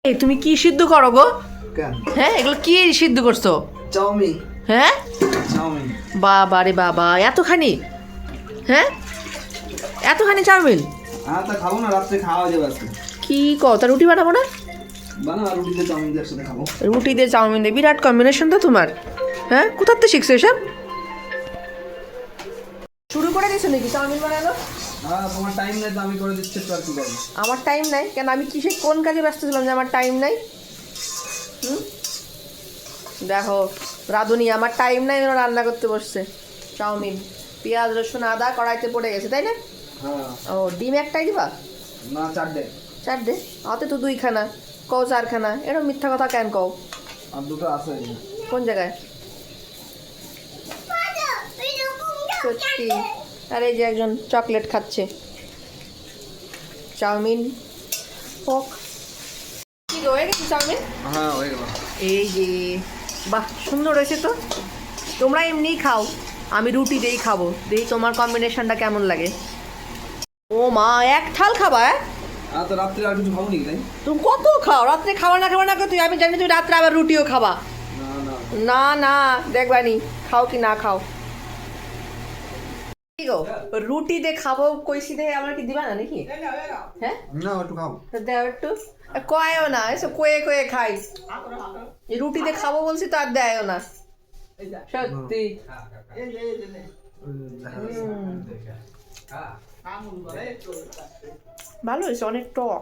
এই তুমি কি সিদ্ধ করো গো? কেন? হ্যাঁ, এগুলো কি সিদ্ধ করছো? চাউমিন। হ্যাঁ, চাউমিন। বাবা রে বাবা, এতখানি? হ্যাঁ, এতখানি চাউমিন? তা খাবো না, রাত্রে খাওয়া যাবে আজকে। কি কও, তা রুটি বানাবো না? বানা, রুটিতে চাউমিন দিয়ে একসাথে খাবো। রুটি দিয়ে চাউমিন দিয়ে বিরাট কম্বিনেশন তো তোমার। হ্যাঁ, কোথার থেকে শিখছো এসব? শুরু করে দিয়েছো নাকি চাউমিন বানানো? তোমার টাইম নেই তো আমি করে দিচ্ছি, তো আর কি করবো? আমার টাইম নাই কেন? আমি কিসে কোন কাজে ব্যস্ত ছিলাম যে আমার টাইম নাই? দেখো রাঁধুনি, আমার টাইম নাই, ওরা রান্না করতে বসছে চাউমিন। পেঁয়াজ রসুন আদা কড়াইতে পড়ে গেছে, তাই না? হ্যাঁ। ও, ডিম একটাই দিবা? না, 4টে। 4টে? হাতে তো 2খানা, কও 4খানা, এরকম মিথ্যা কথা কেন কও? আর দুটো আছে। কোন জায়গায়? সত্যি? আর এই যে একজন চকলেট খাচ্ছে। চাউমিন হোক। কি গো, হয়ে গেছে চাউমিন? হ্যাঁ, হয়ে গেল। এই যে, বাহ, সুন্দর হয়েছে তো। তোমরা এমনিই খাও, আমি রুটি দিয়েই খাবো, দেখি তোমার কম্বিনেশনটা কেমন লাগে। ও মা, এক থাল খাবা? তো রাত্রে আর কিছু খাবো নাকি তাই? তুমি কত খাও রাত্রে? খাওয়া না খাওয়া না তুই, আমি জানি তুমি রাত্রে আবার রুটিও খাবা। না না। না না, দেখবানি খাও কি না খাও। কি গো, রুটি দিয়ে খাবো কইছি, দে আমার কি দিবা না নাকি? হ্যাঁ, না, একটু খাবো। দেও একটু। কয়ও না, এসে কয়ে কয়ে খাই। এই রুটি দিয়ে খাবো বলছি তো আর দেয়ও না। সত্যি। ভালো হয়েছে, অনেক টক।